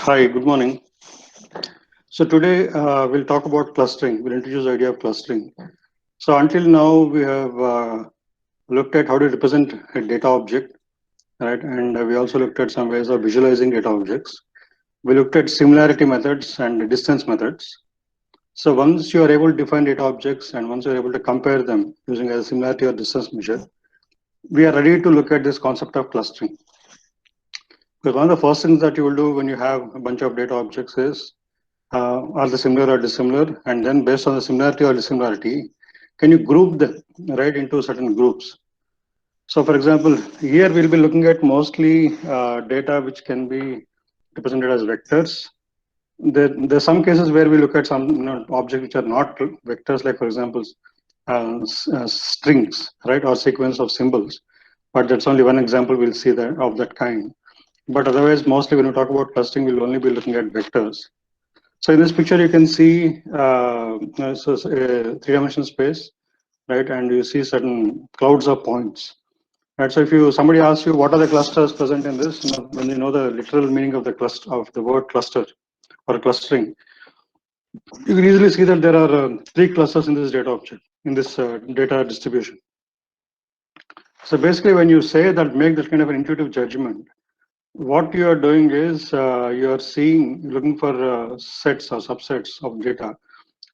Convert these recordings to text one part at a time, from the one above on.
Hi, good morning. So today we'll talk about clustering. We'll introduce the idea of clustering. So until now we have looked at how to represent a data object, right? And we also looked at some ways of visualizing data objects. We looked at similarity methods and distance methods. So once you are able to define data objects and once you are able to compare them using a similarity or distance measure, we are ready to look at this concept of clustering. Because one of the first things that you will do when you have a bunch of data objects is are they similar or dissimilar, and then based on the similarity or dissimilarity, can you group them right into certain groups? So for example, here we'll be looking at mostly data which can be represented as vectors. There's some cases where we look at some objects which are not vectors, like for example strings, right, or sequence of symbols, but that's only one example we'll see that of that kind. But otherwise, mostly when we talk about clustering, we'll only be looking at vectors. So in this picture, you can see a three-dimensional space, right? And you see certain clouds of points. Right. So if somebody asks you what are the clusters present in this, when you know the literal meaning of the cluster of the word cluster or clustering, you can easily see that there are three clusters in this data object, in this data distribution. So basically, when you say that, make that kind of an intuitive judgment, what you are doing is you are looking for sets or subsets of data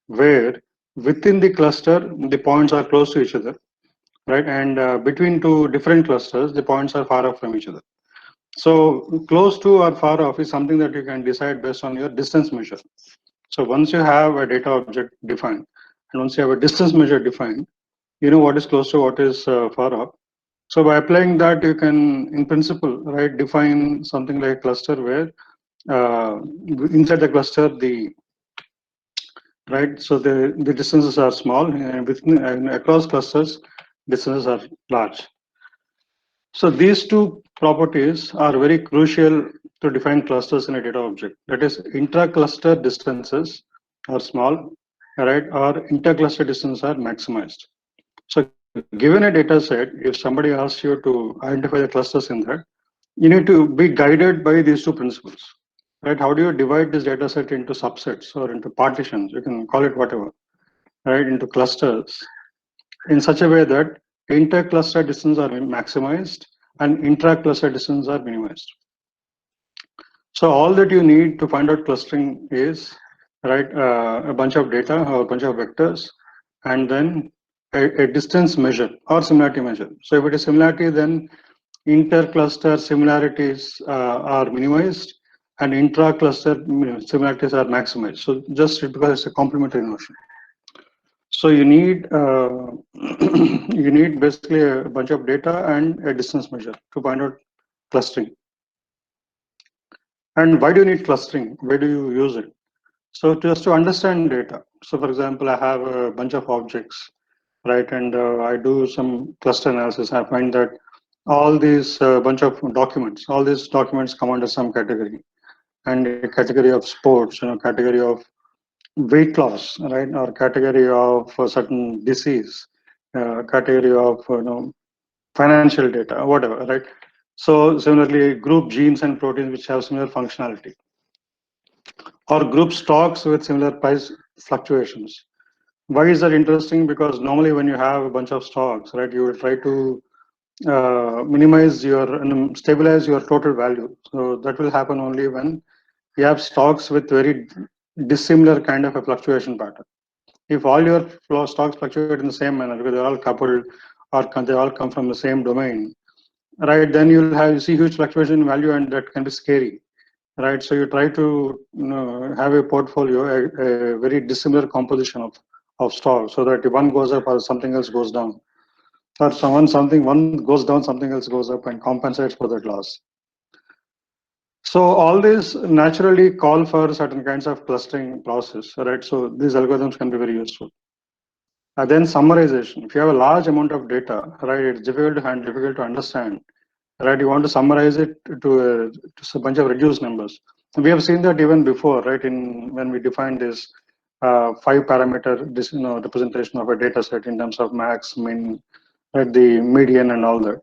where within the cluster the points are close to each other, right? And between two different clusters the points are far off from each other. So close to or far off is something that you can decide based on your distance measure. So once you have a data object defined and once you have a distance measure defined, you know what is close to what is far off. So by applying that, you can in principle, right, define something like a cluster where inside the cluster the distances are small, and across clusters distances are large. So these two properties are very crucial to define clusters in a data object. That is, intra-cluster distances are small, right, or inter-cluster distances are maximized. So given a data set, if somebody asks you to identify the clusters in that, you need to be guided by these two principles. Right? How do you divide this data set into subsets or into partitions? You can call it whatever, right? Into clusters in such a way that inter-cluster distances are maximized and intra-cluster distances are minimized. So all that you need to find out clustering is, right, a bunch of data or a bunch of vectors, and then a distance measure or similarity measure. So if it is similarity, then inter-cluster similarities are minimized and intra-cluster similarities are maximized. So just because it's a complementary notion. So you need you need basically a bunch of data and a distance measure to find out clustering. And why do you need clustering? Where do you use it? So just to understand data. So for example, I have a bunch of objects, right? And I do some cluster analysis. I find that all these bunch of documents, all these documents come under some category, and a category of sports, category of weight loss, right, or category of certain disease, category of financial data, whatever, right? So similarly, group genes and proteins which have similar functionality, or group stocks with similar price fluctuations. Why is that interesting? Because normally when you have a bunch of stocks, right, you will try to minimize your and stabilize your total value. So that will happen only when you have stocks with very dissimilar kind of a fluctuation pattern. If all your stocks fluctuate in the same manner because they're all coupled or they all come from the same domain, right, then you see huge fluctuation in value, and that can be scary, right? So you try to have a portfolio, a very dissimilar composition of stocks, so that if one goes up or something else goes down, or one goes down, something else goes up and compensates for that loss. So all these naturally call for certain kinds of clustering process, right? So these algorithms can be very useful. Then summarization. If you have a large amount of data, right, it's difficult to handle, difficult to understand, right? You want to summarize it to a bunch of reduced numbers. And we have seen that even before, right? When we defined this 5-parameter representation of a data set in terms of max, min, right, the median, and all that.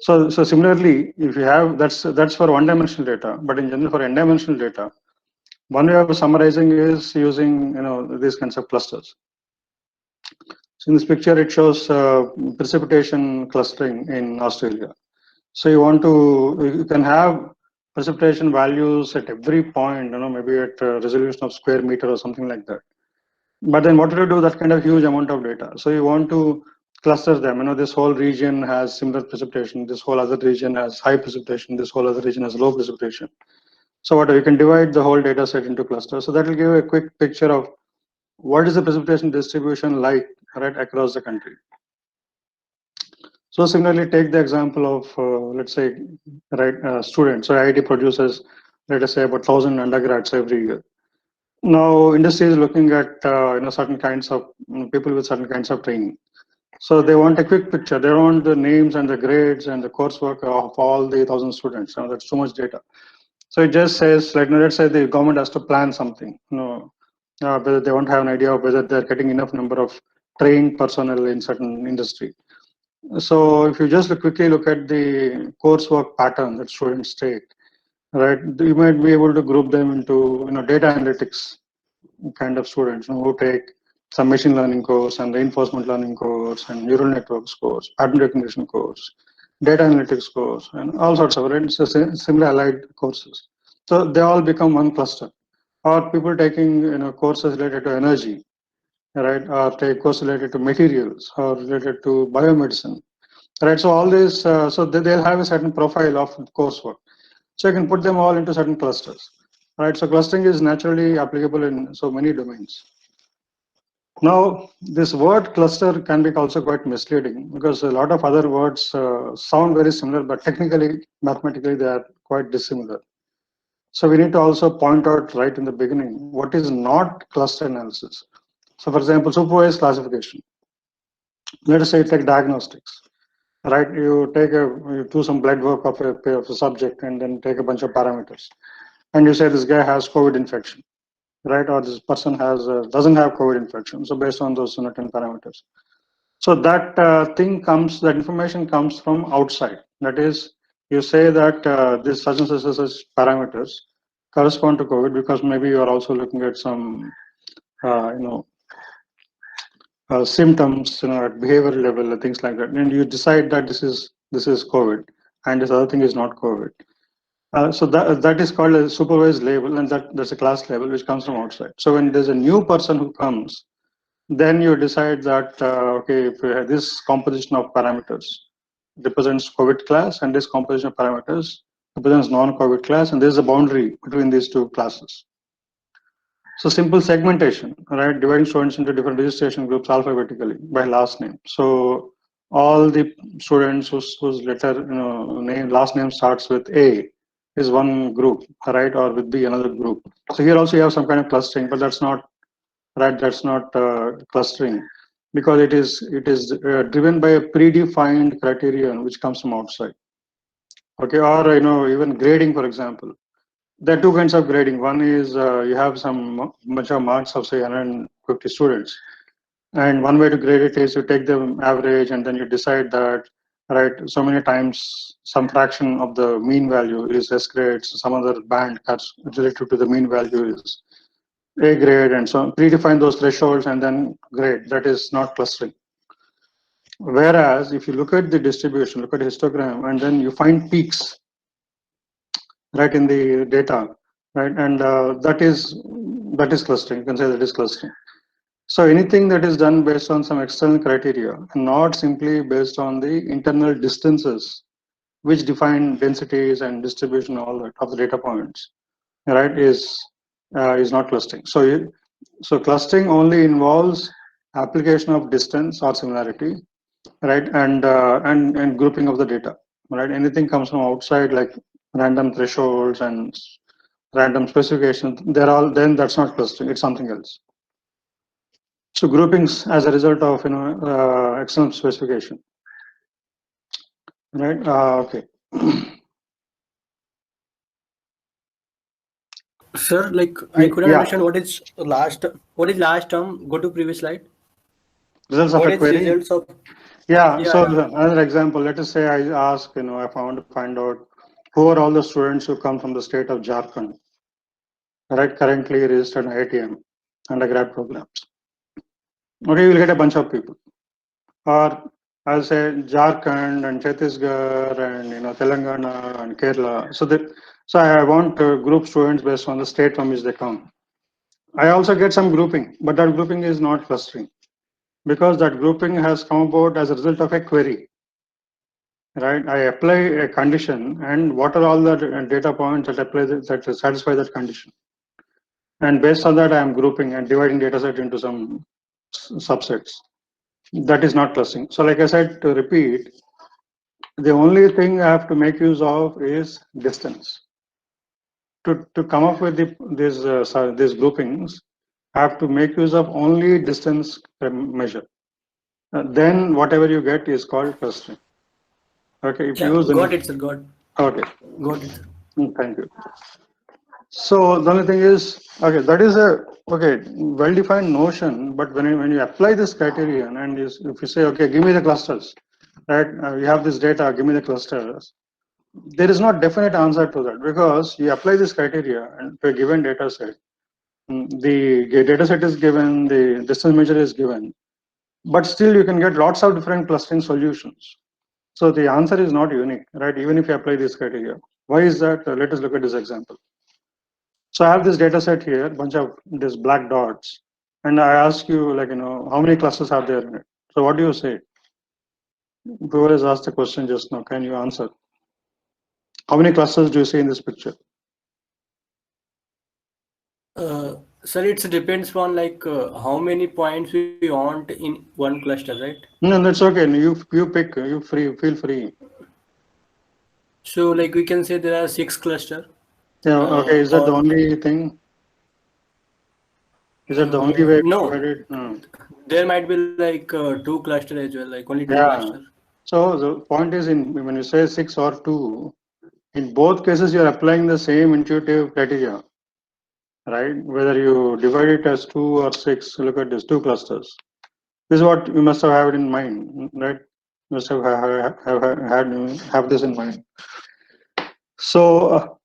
So similarly, if you have that's for one-dimensional data, but in general for n-dimensional data, One way of summarizing is using these kinds of clusters. So in this picture, it shows precipitation clustering in Australia. So you can have precipitation values at every point, maybe at a resolution of square meter or something like that. But then what do you do that kind of huge amount of data? So you want to cluster them. This whole region has similar precipitation. This whole other region has high precipitation. This whole other region has low precipitation. So what you can divide the whole data set into clusters. So that will give you a quick picture of what is the precipitation distribution like right across the country. So similarly, take the example of let's say students. So IIT produces, let us say, about 1,000 undergrads every year. Now industry is looking at certain kinds of people with certain kinds of training. So they want a quick picture. They don't want the names and the grades and the coursework of all the 1,000 students. That's too much data. So it just says, let's say the government has to plan something. Whether they won't have an idea of whether they're getting enough number of trained personnel in certain industry. So if you just quickly look at the coursework pattern that students take, right, you might be able to group them into data analytics kind of students who take some machine learning course and reinforcement learning course and neural networks course, pattern recognition course, data analytics course, and all sorts of similar allied courses. So they all become one cluster. Or people taking courses related to energy, right, or take courses related to materials or related to biomedicine, right. So all these, so they'll have a certain profile of coursework. So you can put them all into certain clusters, right. So clustering is naturally applicable in so many domains. Now, this word cluster can be also quite misleading because a lot of other words sound very similar, but technically, mathematically, they are quite dissimilar. So we need to also point out right in the beginning what is not cluster analysis. So, for example, supervised classification. Let us say it's like diagnostics, right? You do some blood work of a subject and then take a bunch of parameters, and you say this guy has COVID infection, right? Or this person doesn't have COVID infection. So based on those 10 parameters. So that that information comes from outside. That is, you say that this such and such parameters correspond to COVID because maybe you are also looking at some, symptoms, at behavioral level, things like that, and you decide that this is COVID, and this other thing is not COVID. So that is called a supervised label, and that's a class label which comes from outside. So when there's a new person who comes, then you decide that okay, if this composition of parameters represents COVID class, and this composition of parameters represents non-COVID class, and there's a boundary between these two classes. So simple segmentation, right? Dividing students into different registration groups alphabetically by last name. So all the students whose last name starts with A is one group, right? Or with B another group. So here also you have some kind of clustering, but that's not right. That's not clustering because it is driven by a predefined criterion which comes from outside. Okay, or even grading, for example. There are two kinds of grading. One is you have some bunch of marks of say 150 students, and one way to grade it is you take the average and then you decide that right so many times some fraction of the mean value is S grade, so some other band that's related to the mean value is A grade, and so predefine those thresholds and then grade. That is not clustering. Whereas if you look at the distribution, look at histogram, and then you find peaks right in the data, right, and that is clustering. You can say that is clustering. So anything that is done based on some external criteria and not simply based on the internal distances which define densities and distribution all that of the data points, right, is not clustering. So clustering only involves application of distance or similarity, right, and grouping of the data, right. Anything comes from outside like random thresholds and random specifications, then that's not clustering, it's something else. So groupings as a result of external specification, right? Okay. Sir, like I couldn't Yeah, understand what is last term? Go to previous slide. results of What a is query. results of Yeah. yeah, So yeah. another example. Let us say I ask, if I want to find out who are all the students who come from the state of Jharkhand, right, currently registered in IITM undergrad programs. Okay, you will get a bunch of people. Or I'll say Jharkhand and Chhattisgarh and Telangana and Kerala. So I want to group students based on the state from which they come. I also get some grouping, but that grouping is not clustering because that grouping has come about as a result of a query. Right, I apply a condition, and what are all the data points that satisfy that condition? And based on that, I am grouping and dividing data set into some subsets. That is not clustering. So, like I said, to repeat, the only thing I have to make use of is distance. To come up with these groupings, I have to make use of only distance measure. Then whatever you get is called clustering. Okay, if you Yeah, use the got it, sir. Got it, sir. Thank you. So the only thing is, okay, that is a well-defined notion. But when you apply this criterion and if you say, okay, give me the clusters, right? You have this data, give me the clusters. There is not definite answer to that because you apply this criteria and to a given data set. The data set is given, the distance measure is given, but still you can get lots of different clustering solutions. So the answer is not unique, right? Even if you apply this criteria. Why is that? Let us look at this example. So I have this data set here, bunch of these black dots, and I ask you, like, how many clusters are there in it? So what do you say? Whoever has asked the question just now, can you answer? How many clusters do you see in this picture? Sir, it depends on like how many points we want in one cluster, right? No, that's okay. You pick. You feel free. So like we can say there are 6 cluster, Yeah. Okay. Is that the or only thing? Is that the only way to no, divide it? No. there might be like 2 cluster as well, like only two Yeah. cluster. So the point is, in when you say 6 or 2, in both cases you are applying the same intuitive criteria, right? Whether you divide it as 2 or 6, look at these 2 clusters. This is what you must have had in mind, right? You must have this in mind. So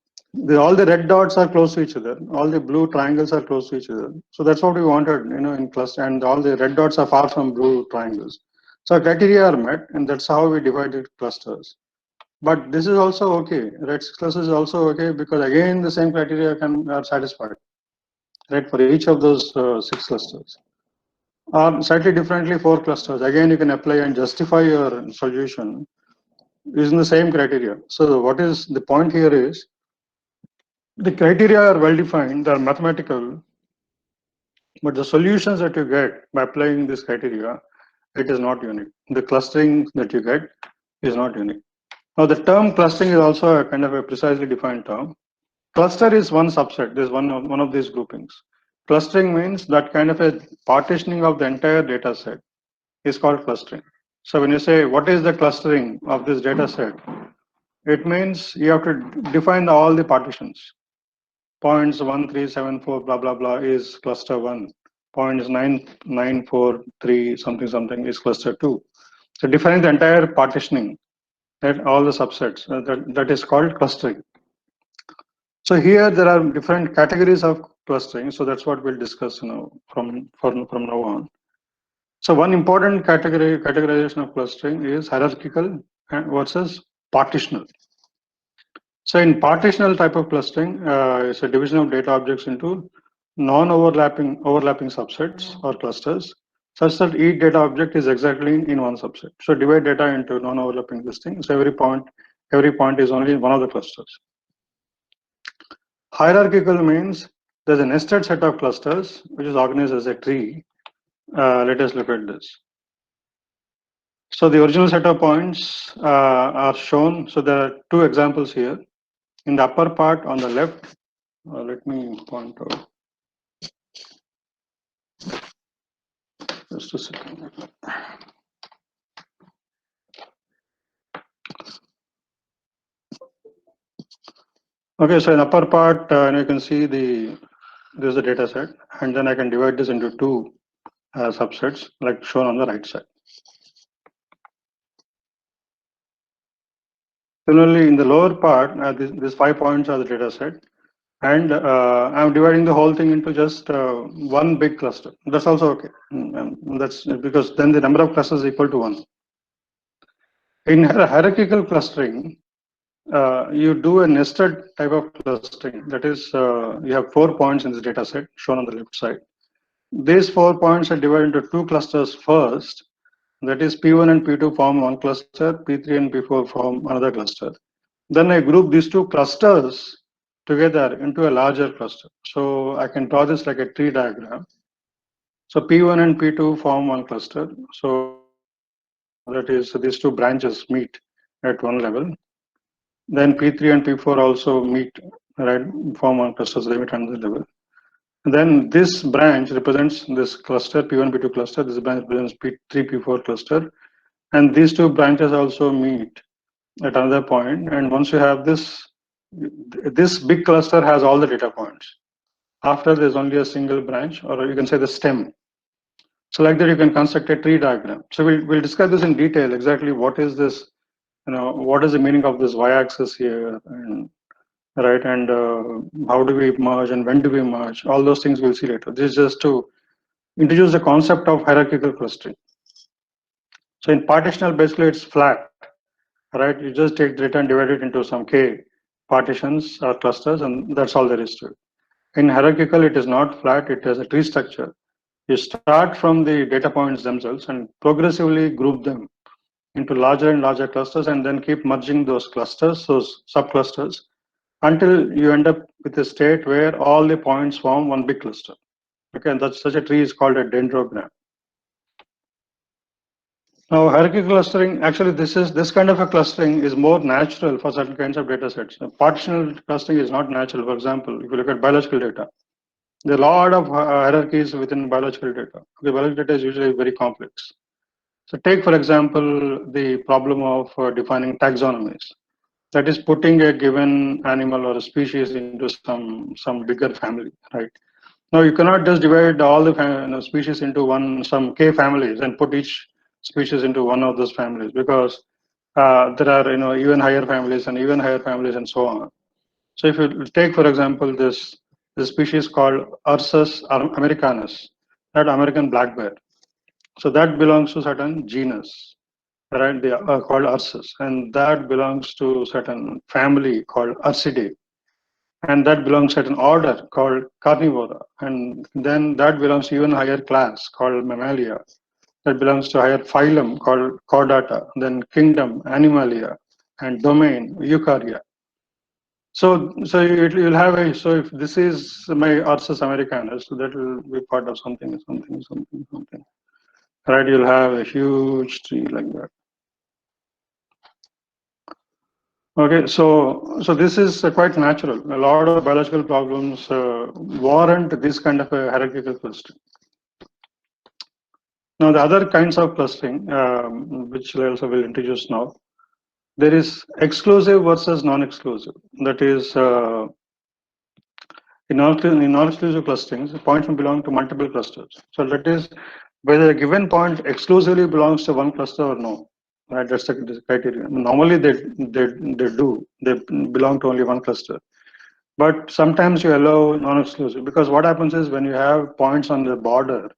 all the red dots are close to each other. All the blue triangles are close to each other. So that's what we wanted, in cluster. And all the red dots are far from blue triangles. So criteria are met, and that's how we divided clusters. But this is also okay. Red 6 clusters is also okay because again the same criteria are satisfied, right? For each of those 6 clusters. Slightly differently, 4 clusters. Again, you can apply and justify your solution using the same criteria. So what is the point here is the criteria are well defined, they are mathematical, but the solutions that you get by applying this criteria, it is not unique. The clustering that you get is not unique. Now the term clustering is also a kind of a precisely defined term. Cluster is one subset, this one of these groupings. Clustering means that kind of a partitioning of the entire data set is called clustering. So when you say what is the clustering of this data set, it means you have to define all the partitions. Points 1374 blah blah blah is cluster 1. Points 9943 something something is cluster 2. So defining the entire partitioning, right, all the subsets, that is called clustering. So here there are different categories of clustering. So that's what we'll discuss from now on. So one important categorization of clustering is hierarchical versus partitional. So in partitional type of clustering, it's a division of data objects into non-overlapping subsets or clusters, such that each data object is exactly in one subset. So divide data into non-overlapping listing. So every point is only in one of the clusters. Hierarchical means there's a nested set of clusters which is organized as a tree. Let us look at this. So the original set of points are shown. So there are 2 examples here. In the upper part on the left, let me point out. Just a second. Okay, so in upper part, you can see this is the data set, and then I can divide this into 2 subsets, like shown on the right side. Similarly, in the lower part, these 5 points are the data set. and I'm dividing the whole thing into just one big cluster. That's also okay. That's because then the number of clusters is equal to 1. In hierarchical clustering, you do a nested type of clustering. That is, you have 4 points in this data set shown on the left side. These 4 points are divided into 2 clusters first. That is, P1 and P2 form one cluster, P3 and P4 form another cluster. Then I group these 2 clusters together into a larger cluster. So I can draw this like a tree diagram. So P1 and P2 form one cluster. So that is, so these 2 branches meet at one level. Then P3 and P4 also meet, right, form one cluster, so they meet another level. And then this branch represents this cluster, P1, P2 cluster. This branch represents P3, P4 cluster. And these 2 branches also meet at another point. And once you have this big cluster has all the data points. After there's only a single branch, or you can say the stem. So like that, you can construct a tree diagram. So we'll discuss this in detail, exactly what is this, what is the meaning of this y-axis here, and right, and how do we merge and when do we merge, all those things we'll see later. This is just to introduce the concept of hierarchical clustering. So in partitional, basically it's flat, right? You just take data and divide it into some k partitions or clusters, and that's all there is to it. In hierarchical, it is not flat, it has a tree structure. You start from the data points themselves and progressively group them into larger and larger clusters, and then keep merging those clusters, those subclusters, until you end up with a state where all the points form one big cluster. Okay, and that's such a tree is called a dendrogram. Now, hierarchical clustering, actually, this kind of a clustering is more natural for certain kinds of data sets. Partitional clustering is not natural. For example, if you look at biological data, there are a lot of hierarchies within biological data. Okay, biological data is usually very complex. So take, for example, the problem of defining taxonomies. That is putting a given animal or a species into some bigger family, right? Now you cannot just divide all the species into some k families and put each species into one of those families, because there are even higher families and even higher families and so on. So if you take, for example, this species called Ursus americanus, that American black bear. So that belongs to certain genus, right? They are called Ursus, and that belongs to certain family called Ursidae, and that belongs to an order called Carnivora, and then that belongs to even higher class called Mammalia, that belongs to a higher phylum called Chordata, then kingdom Animalia, and domain Eukarya. So you'll have so if this is my Ursus americanus, so that will be part of something, right? You'll have a huge tree like that. Okay, so this is quite natural. A lot of biological problems warrant this kind of a hierarchical clustering. Now, the other kinds of clustering, which I also will introduce now, there is exclusive versus non-exclusive. That is, in non-exclusive clusterings, points may belong to multiple clusters. So that is whether a given point exclusively belongs to one cluster or no. Right, that's the criteria. Normally, they belong to only one cluster. But sometimes you allow non-exclusive, because what happens is when you have points on the border,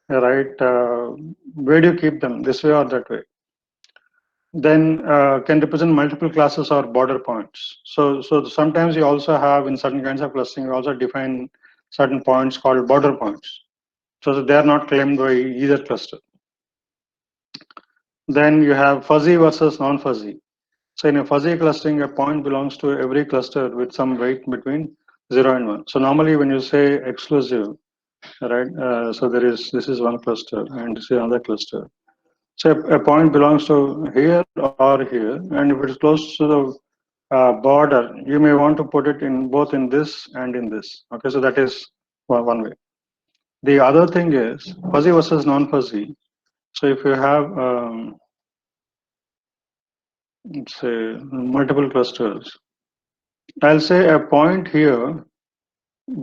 right, where do you keep them, this way or that way? Then can represent multiple classes or border points. So sometimes you also have, in certain kinds of clustering, you also define certain points called border points. So they are not claimed by either cluster. Then you have fuzzy versus non-fuzzy. So in a fuzzy clustering, a point belongs to every cluster with some weight between 0 and 1. So normally when you say exclusive, right, so this is one cluster and this is another cluster. So a point belongs to here or here, and if it is close to the border, you may want to put it in both in this and in this. Okay, so that is one way. The other thing is fuzzy versus non-fuzzy. So if you have say multiple clusters, I'll say a point here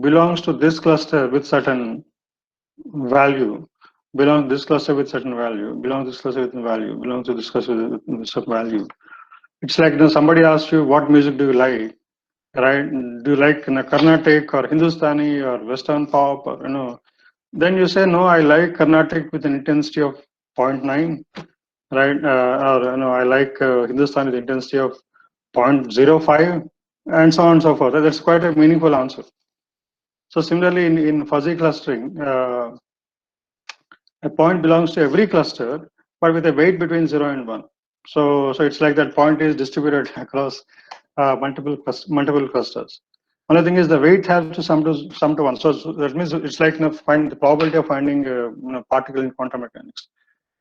belongs to this cluster with certain value, belongs this cluster with certain value, belongs this cluster with value, belongs to this cluster with certain value. It's like somebody asks you what music do you like, right? Do you like Carnatic or Hindustani or Western pop, or then you say no, I like Carnatic with an intensity of 0.9, right? Or I like Hindustani with intensity of 0.05, and so on and so forth. That's quite a meaningful answer. So similarly, in fuzzy clustering, a point belongs to every cluster, but with a weight between 0 and 1. So it's like that point is distributed across multiple clusters. Only thing is the weight has to sum to 1. So that means it's like find the probability of finding a particle in quantum mechanics.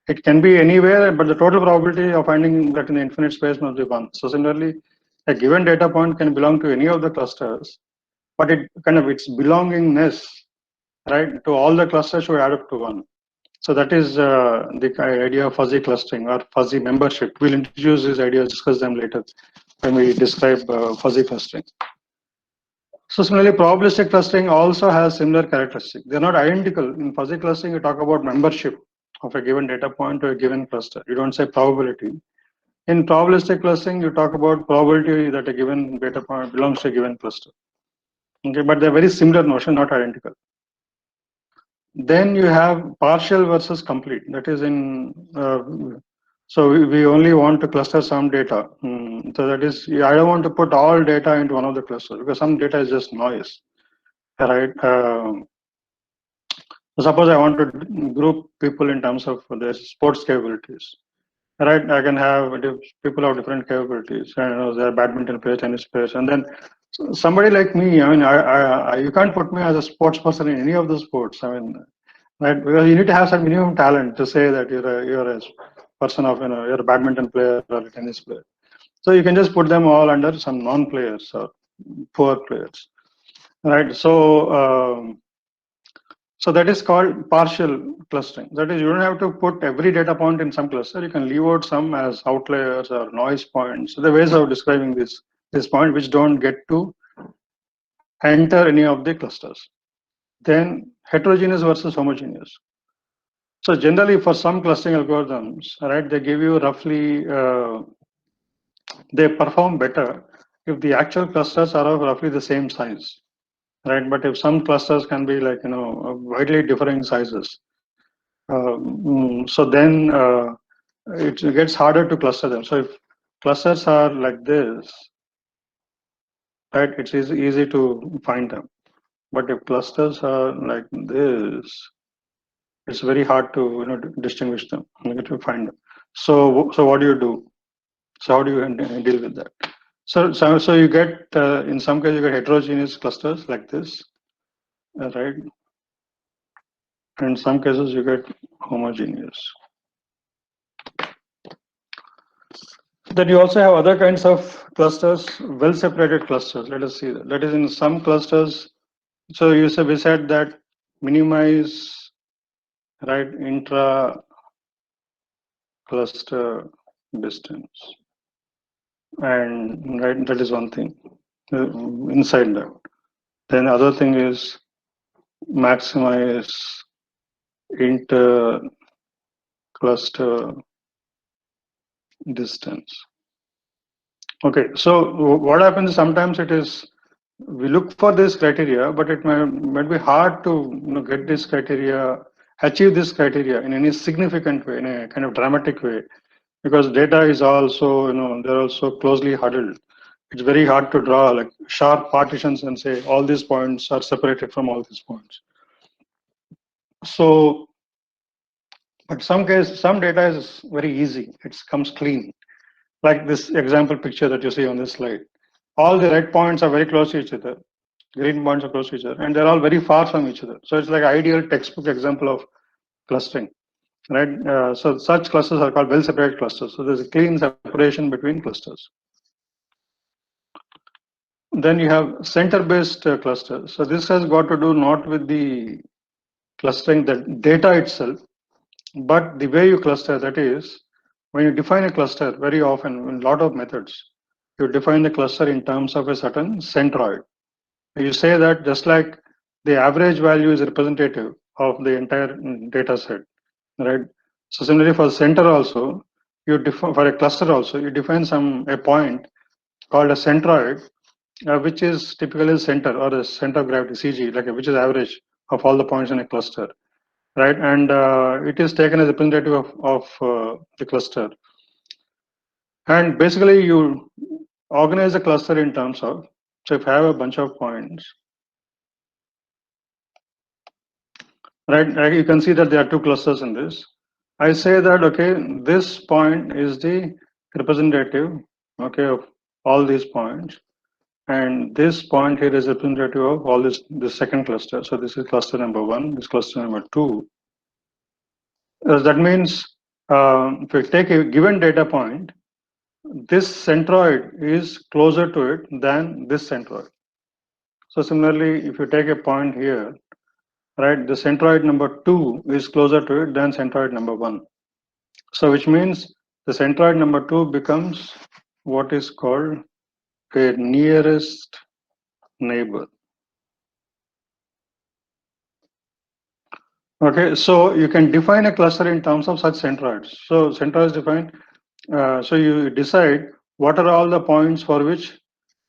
It can be anywhere, but the total probability of finding that in the infinite space must be 1. So similarly, a given data point can belong to any of the clusters, but it kind of its belongingness, right, to all the clusters should add up to 1. So that is the idea of fuzzy clustering or fuzzy membership. We'll introduce these ideas, discuss them later when we describe fuzzy clustering. So similarly, probabilistic clustering also has similar characteristics. They're not identical. In fuzzy clustering, you talk about membership of a given data point to a given cluster. You don't say probability. In probabilistic clustering, you talk about probability that a given data point belongs to a given cluster. Okay, but they're very similar notion, not identical. Then you have partial versus complete. That is in so we only want to cluster some data. So that is, I don't want to put all data into one of the clusters because some data is just noise, right? Suppose I want to group people in terms of their sports capabilities, right? I can have people of different capabilities. They're badminton players, tennis players, and then somebody like me. I mean, you can't put me as a sports person in any of the sports. I mean, right? Because you need to have some minimum talent to say that you're a person of you're a badminton player or a tennis player. So you can just put them all under some non-players or poor players, right? So that is called partial clustering. That is, you don't have to put every data point in some cluster. You can leave out some as outliers or noise points. So the ways of describing this point which don't get to enter any of the clusters. Then heterogeneous versus homogeneous. So generally, for some clustering algorithms, right, they give you roughly, they perform better if the actual clusters are of roughly the same size, right? But if some clusters can be like widely differing sizes, so then it gets harder to cluster them. So if clusters are like this, right, it's easy to find them. But if clusters are like this, it's very hard to distinguish them, to find them. So what do? So how do you deal with that? So you get in some cases you get heterogeneous clusters like this, right? In some cases you get homogeneous. Then you also have other kinds of clusters, well separated clusters. Let us see that. That is, in some clusters. So we said that minimize, right, intra cluster distance, and right, that is one thing inside that. Then other thing is maximize inter cluster distance. Okay, so what happens sometimes it is we look for this criteria, but it might be hard to get this criteria, achieve this criteria in any significant way, in a kind of dramatic way, because data is also they're also closely huddled. It's very hard to draw like sharp partitions and say all these points are separated from all these points. So, but some data is very easy. It comes clean. Like this example picture that you see on this slide. All the red points are very close to each other. Green points are close to each other, and they're all very far from each other. So it's like ideal textbook example of clustering, right? So such clusters are called well-separated clusters. So there's a clean separation between clusters. Then you have center-based clusters. So this has got to do not with the clustering the data itself, but the way you cluster. That is, when you define a cluster, very often in a lot of methods, you define the cluster in terms of a certain centroid. You say that just like the average value is representative of the entire data set, right? So similarly for center also, you define for a cluster also, you define a point called a centroid, which is typically the center or the center of gravity CG, like which is average of all the points in a cluster, right? And it is taken as representative of the cluster. And basically, you organize a cluster in terms of, so if I have a bunch of points, right, you can see that there are two clusters in this. I say that, okay, this point is the representative, okay, of all these points. And this point here is representative of all this second cluster. So this is cluster number 1, this cluster number 2. That means if you take a given data point, this centroid is closer to it than this centroid. So similarly, if you take a point here, right, the centroid number 2 is closer to it than centroid number 1. So which means the centroid number 2 becomes what is called a nearest neighbor. Okay, so you can define a cluster in terms of such centroids. So centroids defined, so you decide what are all the points for which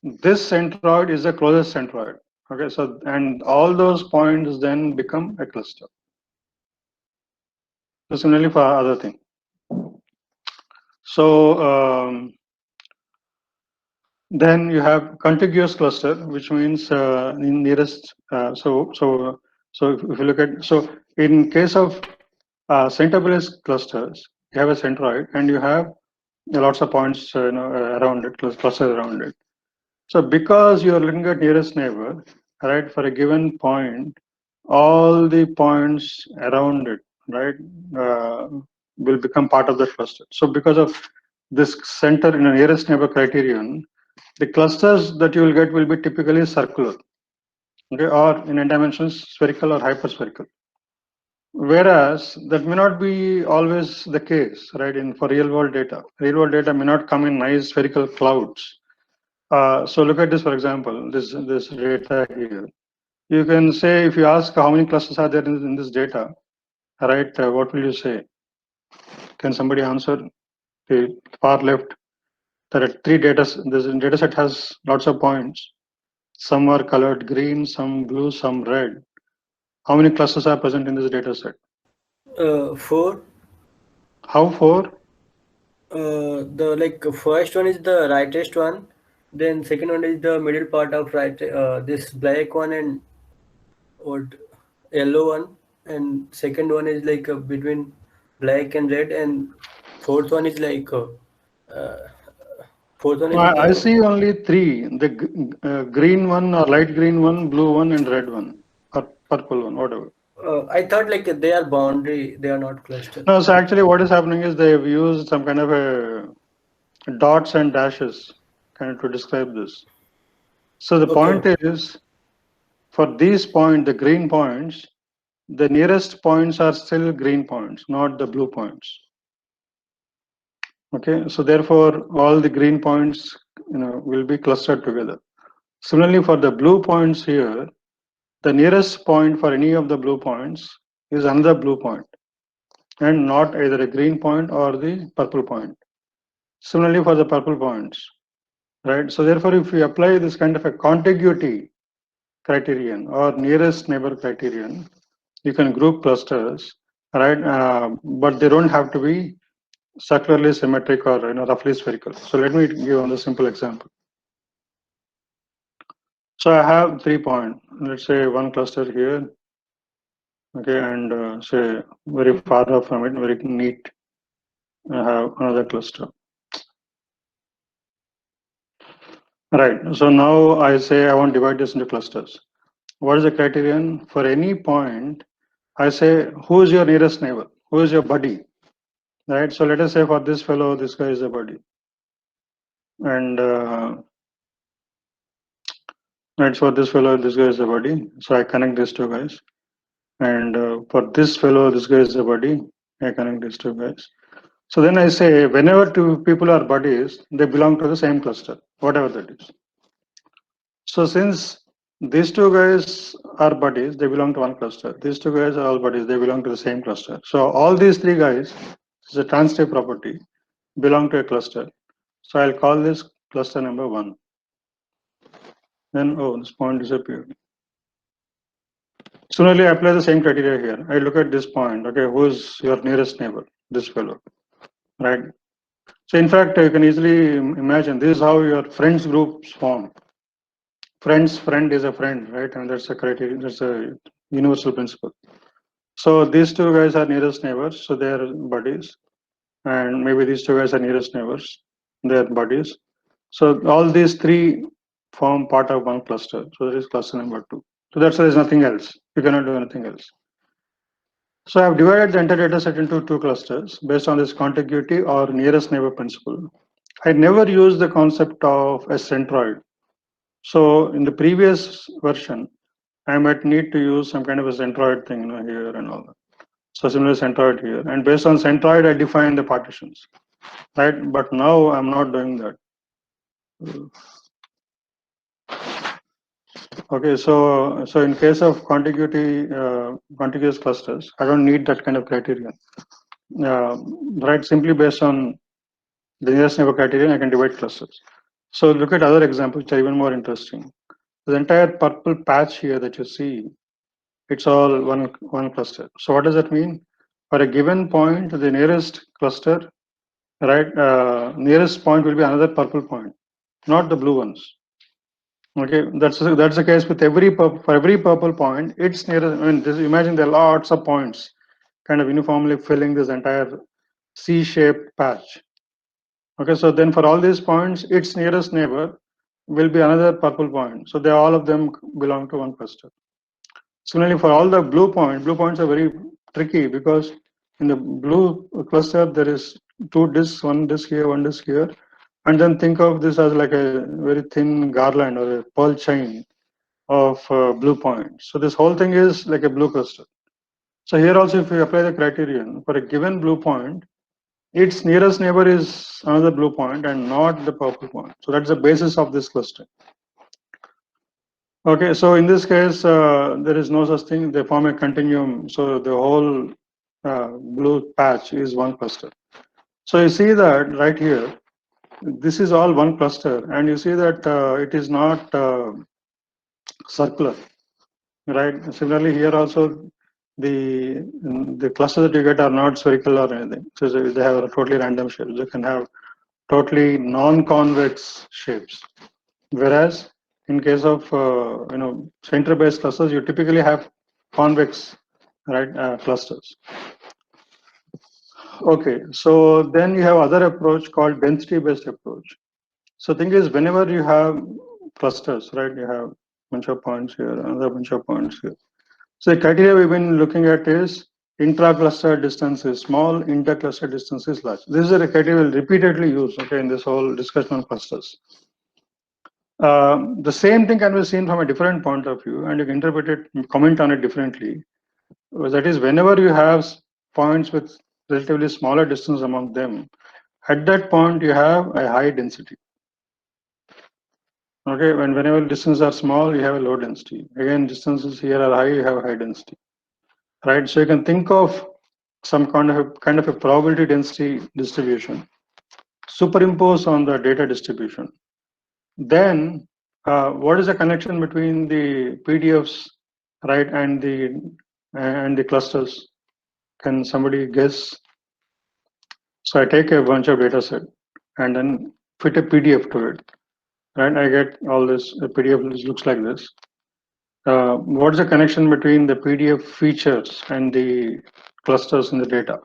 this centroid is the closest centroid. Okay, so and all those points then become a cluster. So similarly for other thing. So then you have contiguous cluster, which means in nearest. So if you look at, so in case of center-based clusters, you have a centroid and you have lots of points around it, clusters around it. So because you are looking at nearest neighbor, right, for a given point, all the points around it, right, will become part of the cluster. So because of this center in a nearest neighbor criterion, the clusters that you will get will be typically circular, okay, or in n dimensions spherical or hyperspherical. Whereas that may not be always the case, right? In for real world data may not come in nice spherical clouds. So look at this, for example, this data here. You can say, if you ask how many clusters are there in this data, right? What will you say? Can somebody answer? The far left, there are three data. This data set has lots of points. Some are colored green, some blue, some red. How many clusters are present in this data set? 4. How four? The like first one is the rightest one, then second one is the middle part of right, this black one, and what, yellow one, and second one is like between black and red, and fourth one is like uh, fourth one is I see only three: the green one or light green one, blue one, and red one, or purple one, whatever. I thought like they are boundary, they are not cluster. No, so actually, what is happening is they've used some kind of a dots and dashes kind of to describe this. So the Okay. point is, for these points, the green points, the nearest points are still green points, not the blue points. Okay, so therefore, all the green points, will be clustered together. Similarly, for the blue points here, the nearest point for any of the blue points is another blue point, and not either a green point or the purple point. Similarly, for the purple points, right? So therefore, if we apply this kind of a contiguity criterion or nearest neighbor criterion, you can group clusters, right? But they don't have to be circularly symmetric or roughly spherical. So let me give one simple example. So I have 3 points. Let's say one cluster here, okay, and say very far off from it, very neat. I have another cluster. Right. So now I say I want to divide this into clusters. What is the criterion for any point? I say, who is your nearest neighbor? Who is your buddy? Right. So let us say for this fellow, this guy is a buddy, and right, for this fellow, this guy is a buddy. So I connect these two guys, and for this fellow, this guy is a buddy. I connect these two guys. So then I say, whenever two people are buddies, they belong to the same cluster, whatever that is. So since these two guys are buddies, they belong to one cluster. These two guys are all buddies, they belong to the same cluster. So all these three guys, is a transitive property, belong to a cluster. So I'll call this cluster number 1. then oh, this point disappeared. Similarly, I apply the same criteria here. I look at this point. Okay, who is your nearest neighbor? This fellow, right? So in fact, you can easily imagine this is how your friends groups form. Friend is a friend, right? And that's a criteria. That's a universal principle. So these two guys are nearest neighbors, so they are buddies, and maybe these two guys are nearest neighbors, they are buddies. So all these three form part of one cluster. So there is cluster number 2. So that's why there's nothing else. You cannot do anything else. So I've divided the entire data set into 2 clusters based on this contiguity or nearest neighbor principle. I never use the concept of a centroid. So in the previous version, I might need to use some kind of a centroid thing, here and all that. So similar centroid here, and based on centroid, I define the partitions, right? But now I'm not doing that. Okay, so in case of contiguous clusters, I don't need that kind of criterion, right? Simply based on the nearest neighbor criterion, I can divide clusters. So look at other examples which are even more interesting. The entire purple patch here that you see, it's all one cluster. So what does that mean? For a given point, the nearest cluster, right, nearest point will be another purple point, not the blue ones. Okay, that's the case with for every purple point, it's nearest. I mean, imagine there are lots of points, kind of uniformly filling this entire C-shaped patch. Okay, so then for all these points, its nearest neighbor will be another purple point. So they all of them belong to one cluster. Similarly, for all the blue points are very tricky because in the blue cluster there is 2 disks, one disk here, one disk here, and then think of this as like a very thin garland or a pearl chain of blue points. So this whole thing is like a blue cluster. So here also, if we apply the criterion for a given blue point, its nearest neighbor is another blue point and not the purple point. So that's the basis of this cluster. Okay, so in this case, there is no such thing. They form a continuum. So the whole blue patch is one cluster. So you see that right here, this is all one cluster, and you see that it is not circular, right? Similarly, here also the clusters that you get are not spherical or anything. So they have a totally random shapes. They can have totally non-convex shapes. Whereas in case of center-based clusters, you typically have convex, right, clusters. Okay, so then you have other approach called density-based approach. So thing is, whenever you have clusters, right, you have bunch of points here, another bunch of points here. So the criteria we've been looking at is intra-cluster distance is small, inter-cluster distance is large. This is a criteria we'll repeatedly use, okay, in this whole discussion on clusters. The same thing can be seen from a different point of view, and you can interpret it, comment on it differently. That is, whenever you have points with relatively smaller distance among them, at that point you have a high density. Okay, whenever distances are small, you have a low density. Again, distances here are high, you have a high density. Right, so you can think of some kind of a probability density distribution, superimpose on the data distribution. Then, what is the connection between the PDFs, right, and the clusters? Can somebody guess? So I take a bunch of data set and then fit a PDF to it, right? I get all this. A PDF looks like this. What is the connection between the PDF features and the clusters in the data?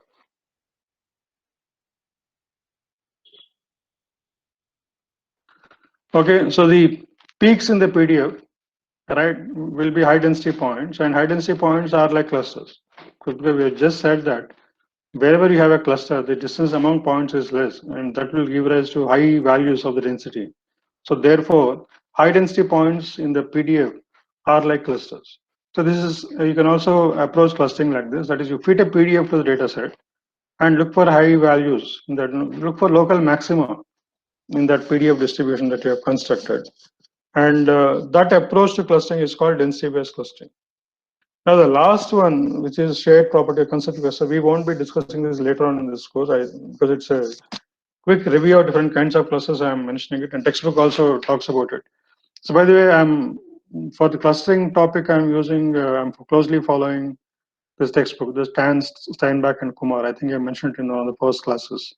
Okay, so the peaks in the PDF, right, will be high density points, and high density points are like clusters. Because we have just said that wherever you have a cluster, the distance among points is less, and that will give rise to high values of the density. So therefore, high density points in the PDF are like clusters. So this is, you can also approach clustering like this. That is, you fit a PDF to the data set and look for high values, look for local maxima in that PDF distribution that you have constructed. And that approach to clustering is called density-based clustering. Now, the last one, which is shared property conceptual cluster, we won't be discussing this later on in this course because it's a quick review of different kinds of clusters. I'm mentioning it, and textbook also talks about it. So by the way, for the clustering topic, I'm closely following this textbook, this Steinbach and Kumar. I think I mentioned it in one of the first classes.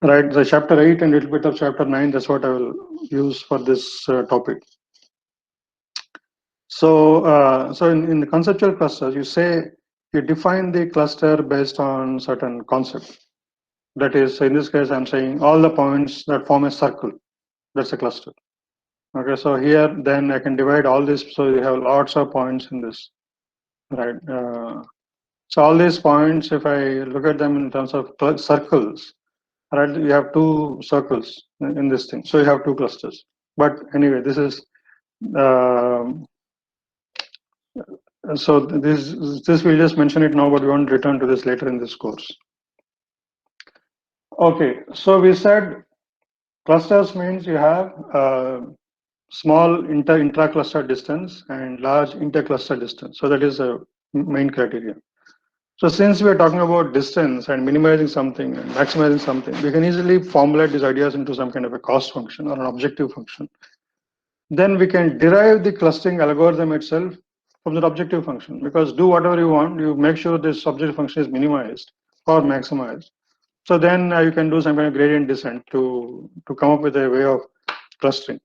Right, the chapter 8 and a little bit of chapter 9, that's what I will use for this topic. So in the conceptual clusters, you define the cluster based on certain concept. That is, in this case, I'm saying all the points that form a circle, that's a cluster. Okay, so here then I can divide all this, so you have lots of points in this, right? So all these points, if I look at them in terms of circles, right, you have two circles in this thing, so you have two clusters. But anyway, this is so this we'll just mention it now, but we won't return to this later in this course. Okay, so we said clusters means you have small intra-cluster distance and large inter-cluster distance. So that is a main criteria. So since we are talking about distance and minimizing something and maximizing something, we can easily formulate these ideas into some kind of a cost function or an objective function. Then we can derive the clustering algorithm itself from that objective function, because do whatever you want, you make sure this objective function is minimized or maximized. So then you can do some kind of gradient descent to come up with a way of clustering.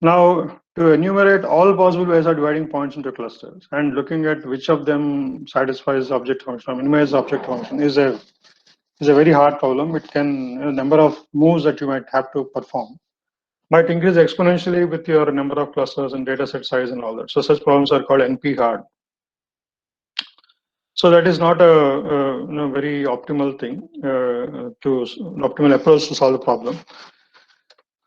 Now, to enumerate all possible ways of dividing points into clusters and looking at which of them satisfies the object function or minimizes the object function is a very hard problem. It can, a number of moves that you might have to perform might increase exponentially with your number of clusters and data set size and all that. So such problems are called NP hard. So that is not a very optimal thing, optimal approach to solve the problem.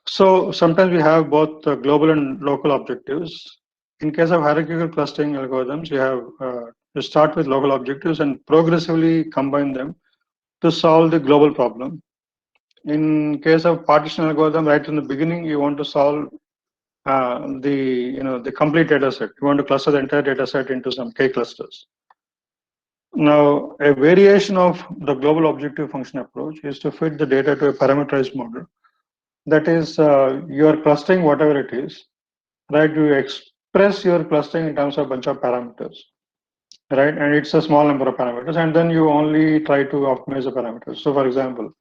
So sometimes we have both global and local objectives. In case of hierarchical clustering algorithms, you start with local objectives and progressively combine them to solve the global problem. In case of partition algorithm, right from the beginning, you want to solve the complete data set. You want to cluster the entire data set into some K clusters. Now, a variation of the global objective function approach is to fit the data to a parameterized model. That is, you are clustering whatever it is, right? You express your clustering in terms of a bunch of parameters, right? And it's a small number of parameters, and then you only try to optimize the parameters. So, for example,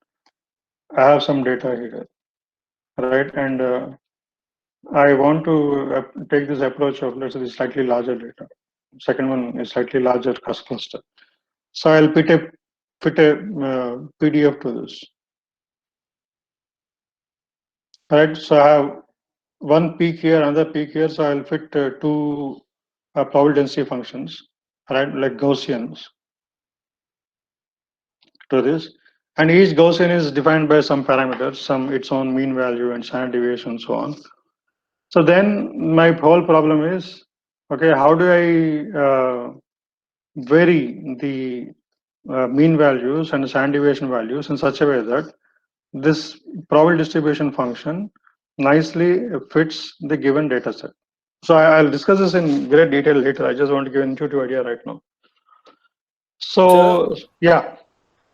I have some data here, right? And I want to take this approach of, let's say, slightly larger data. Second one is slightly larger cluster. So I'll fit a PDF to this. Right. So I have one peak here, another peak here. So I'll fit two probability density functions, right, like Gaussians to this. And each Gaussian is defined by some parameters, some its own mean value and standard deviation and so on. So then my whole problem is, okay, how do I vary the mean values and the standard deviation values in such a way that this probability distribution function nicely fits the given data set. So I'll discuss this in great detail later. I just want to give an intuitive idea right now. So yeah.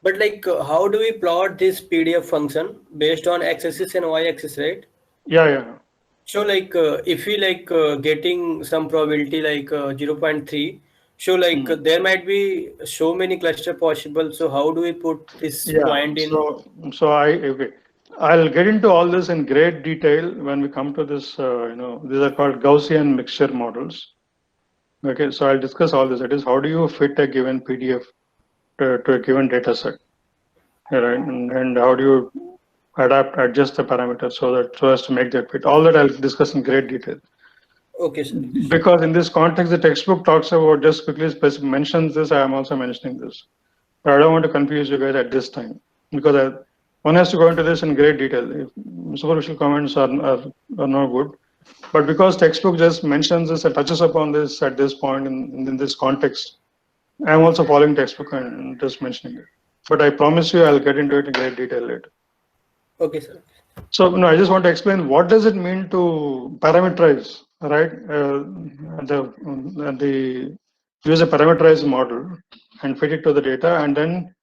But like, how do we plot this PDF function based on x-axis and y-axis, right? Yeah. So like, if we like getting some probability like 0.3, so like there might be so many cluster possible. So how do we put this point in? I'll get into all this in great detail when we come to this. These are called Gaussian mixture models. Okay, so I'll discuss all this. That is, how do you fit a given PDF to a given data set, right? And how do you adjust the parameters so as to make that fit? All that I'll discuss in great detail. Okay, sir. Because in this context, the textbook talks about, just quickly mentions this. I am also mentioning this, but I don't want to confuse you guys at this time, because one has to go into this in great detail. If superficial comments are not good, but because textbook just mentions this and touches upon this at this point in this context, I am also following textbook and just mentioning it. But I promise you, I'll get into it in great detail later. Okay, sir. So I just want to explain what does it mean to parameterize, right? The use a parameterized model and fit it to the data, and then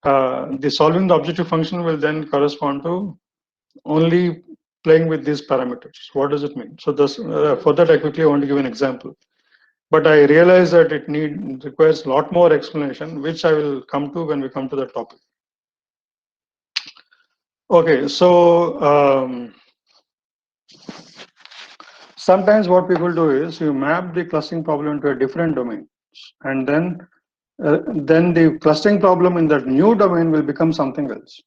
the solving the objective function will then correspond to only playing with these parameters. What does it mean? So this, for that, I quickly want to give an example. But I realize that it requires a lot more explanation, which I will come to when we come to the topic. Okay, so sometimes what people do is you map the clustering problem to a different domain, and then the clustering problem in that new domain will become something else.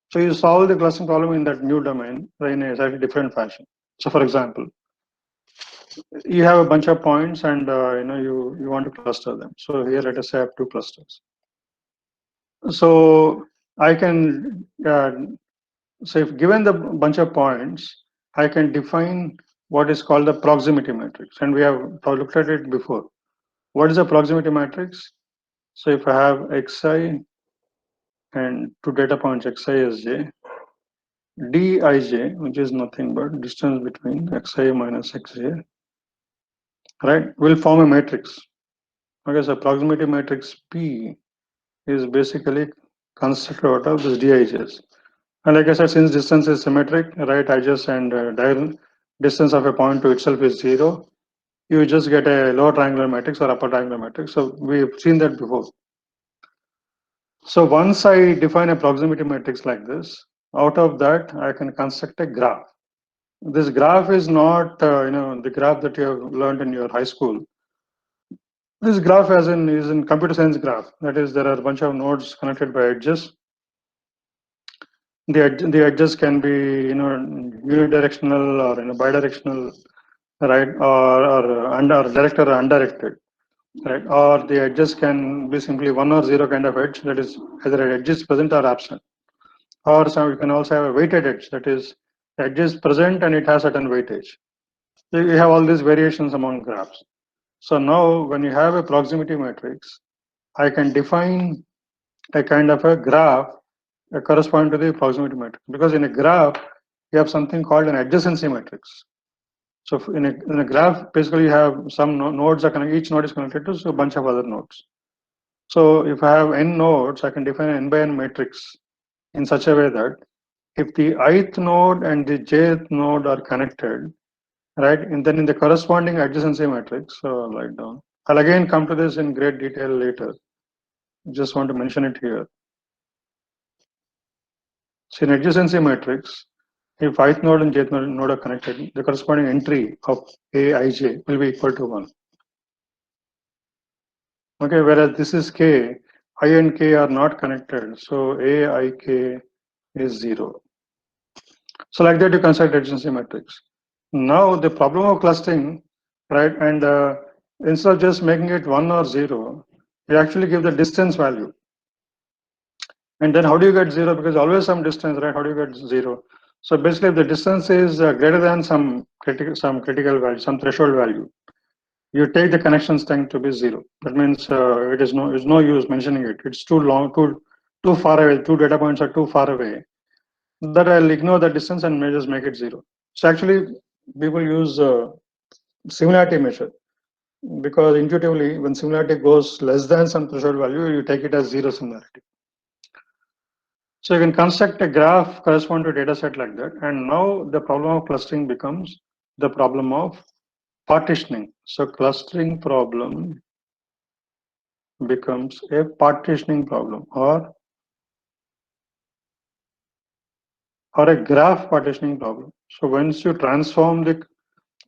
So you solve the clustering problem in that new domain in a slightly different fashion. So for example, you have a bunch of points and you want to cluster them. So here let us say I have two clusters. So I can so if given the bunch of points, I can define what is called the proximity matrix, and we have looked at it before. What is a proximity matrix? So if I have xi and two data points xi is j, dij, which is nothing but distance between xi minus xj, right, will form a matrix. Okay, so proximity matrix P is basically constructed out of this dij's. And like I said, since distance is symmetric, right, ij's and diagonal distance of a point to itself is 0, you just get a lower triangular matrix or upper triangular matrix. So we've seen that before. So once I define a proximity matrix like this, out of that I can construct a graph. This graph is not the graph that you have learned in your high school. This graph is in computer science graph. That is, there are a bunch of nodes connected by edges. The edges can be unidirectional or bidirectional, right, or under directed or undirected, right, or the edges can be simply 1 or 0 kind of edge, that is either an edge is present or absent, or some you can also have a weighted edge, that is the edge is present and it has certain weightage. So you have all these variations among graphs. So now when you have a proximity matrix, I can define a kind of a graph corresponding to the proximity matrix, because in a graph you have something called an adjacency matrix. So in a graph, basically you have some nodes are connected, each node is connected to a bunch of other nodes. So if I have n nodes, I can define an n by n matrix in such a way that if the ith node and the jth node are connected, right, and then in the corresponding adjacency matrix, so I'll write down. I'll again come to this in great detail later. Just want to mention it here. So in adjacency matrix, if ith node and jth node are connected, the corresponding entry of aij will be equal to 1. Okay, whereas this is k, I and k are not connected, so aik is 0. So like that you construct adjacency matrix. Now the problem of clustering, right, and instead of just making it 1 or 0, you actually give the distance value. And then how do you get 0? Because always some distance, right? How do you get 0? So basically, if the distance is greater than some critical value, some threshold value, you take the connection strength to be 0. That means it is no use mentioning it. It's too long, too far away. Two data points are too far away. That I'll ignore the distance and may just make it 0. So actually, people use similarity measure, because intuitively, when similarity goes less than some threshold value, you take it as 0 similarity. So you can construct a graph corresponding to a data set like that. And now the problem of clustering becomes the problem of partitioning. So clustering problem becomes a partitioning problem, or a graph partitioning problem. So once you transform the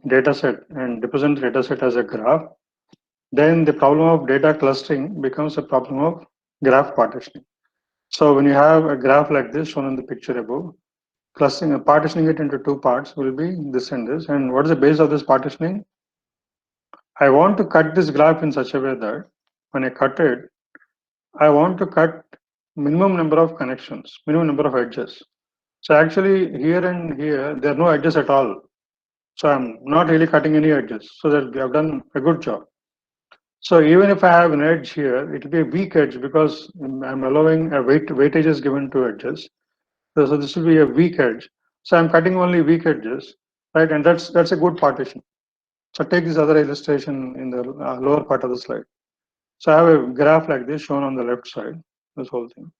data set and represent the data set as a graph, then the problem of data clustering becomes a problem of graph partitioning. So when you have a graph like this shown in the picture above, clustering and partitioning it into two parts will be this and this. And what is the base of this partitioning? I want to cut this graph in such a way that when I cut it, I want to cut minimum number of connections, minimum number of edges. So actually here and here, there are no edges at all. So I'm not really cutting any edges. So that we have done a good job. So even if I have an edge here, it will be a weak edge because I'm allowing a weightage is given to edges. So this will be a weak edge. So I'm cutting only weak edges, right? And that's a good partition. So take this other illustration in the lower part of the slide. So I have a graph like this shown on the left side, this whole thing.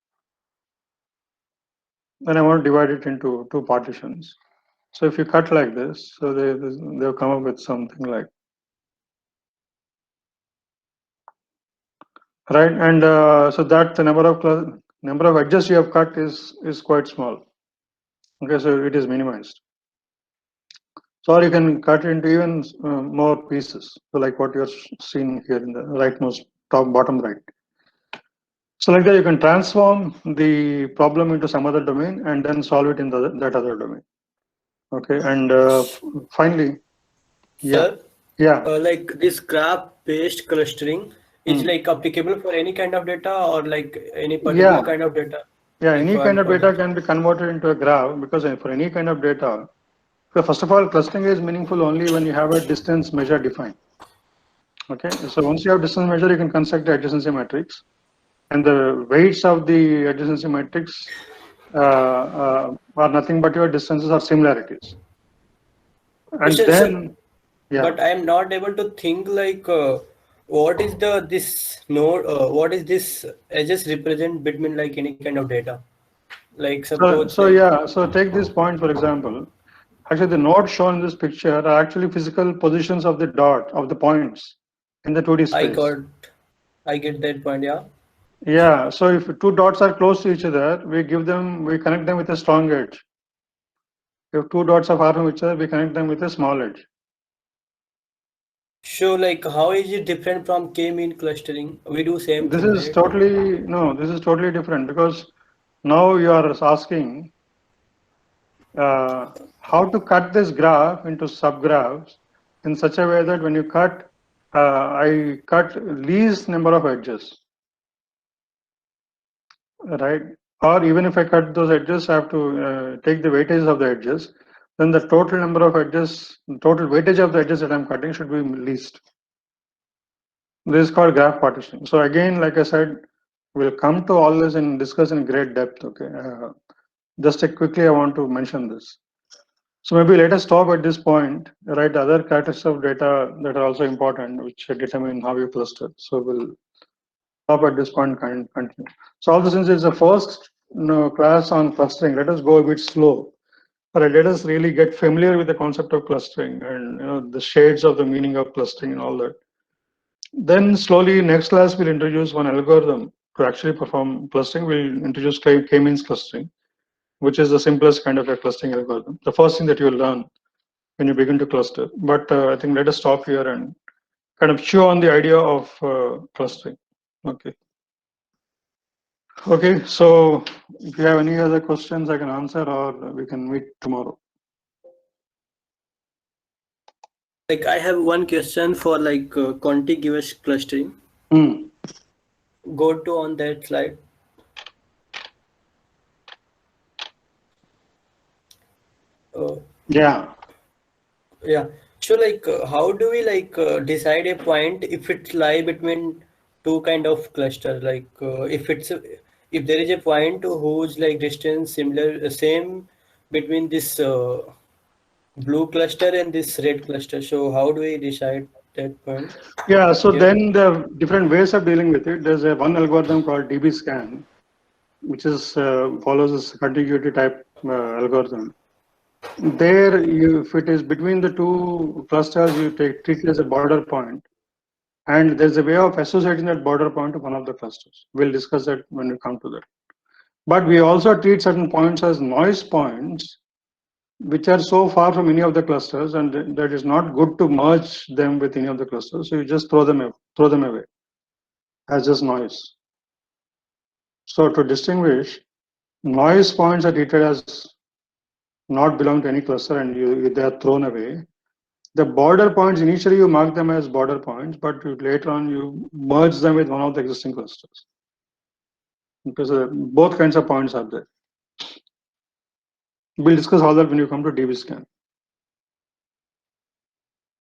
Then I want to divide it into two partitions. So if you cut like this, so they'll come up with something like, right, and so that the number of edges you have cut is quite small. Okay, so it is minimized. So or you can cut into even more pieces. So like what you're seeing here in the rightmost top bottom right. So like that, you can transform the problem into some other domain and then solve it in that other domain. Okay, and finally, yeah, Sir, yeah, like this graph-based clustering is mm, like applicable for any kind of data or like any particular yeah, kind of data yeah. Any kind required of for data that. can be converted into a graph because for any kind of data, so first of all, clustering is meaningful only when you have a distance measure defined. Okay, so once you have distance measure, you can construct the adjacency matrix, and the weights of the adjacency matrix are nothing but your distances or similarities. And Sir, sir, then, yeah, but I am not able to think like what is the this node what is this edges represent between like any kind of data, like suppose so like yeah, so take this point for example. Actually, the nodes shown in this picture are actually physical positions of the dot of the points in the 2D I space. got I get that point, yeah. Yeah, so if two dots are close to each other, we connect them with a strong edge. If two dots are far from each other, we connect them with a small edge. So like how is it different from k-mean clustering? We do same This thing, is right? totally, no, this is totally different because now you are asking how to cut this graph into subgraphs in such a way that when you cut, I cut least number of edges, right? Or even if I cut those edges, I have to take the weightage of the edges. Then the total number of edges, total weightage of the edges that I'm cutting should be least. This is called graph partitioning. So again, like I said, we'll come to all this and discuss in great depth. Okay, just quickly, I want to mention this. So maybe let us stop at this point. Right, other characteristics of data that are also important, which determine how you cluster. So we'll stop at this point and continue. So all this since it's the first class on clustering, let us go a bit slow. All right, let us really get familiar with the concept of clustering and the shades of the meaning of clustering and all that. Then slowly, next class we'll introduce one algorithm to actually perform clustering. We'll introduce k-means clustering, which is the simplest kind of a clustering algorithm. The first thing that you'll learn when you begin to cluster. But I think let us stop here and kind of chew on the idea of clustering. Okay. Okay. So if you have any other questions, I can answer, or we can meet tomorrow. Like I have one question for like contiguous clustering. Hmm. Go to on that slide. Uh, Yeah. yeah. So like how do we like decide a point if it lie between two kind of cluster? Like if it's if there is a point whose like distance similar same between this blue cluster and this red cluster. So how do we decide that point Yeah. So here? then the different ways of dealing with it. There's a one algorithm called DB scan, which is follows this contiguity type algorithm. There, if it is between the two clusters, you treat it as a border point, and there's a way of associating that border point to one of the clusters. We'll discuss that when we come to that. But we also treat certain points as noise points, which are so far from any of the clusters, and that is not good to merge them with any of the clusters. So you just throw them away as just noise. So to distinguish, noise points are treated as not belong to any cluster, and they are thrown away. The border points, initially you mark them as border points, but later on you merge them with one of the existing clusters. Because both kinds of points are there. We'll discuss all that when you come to DB scan.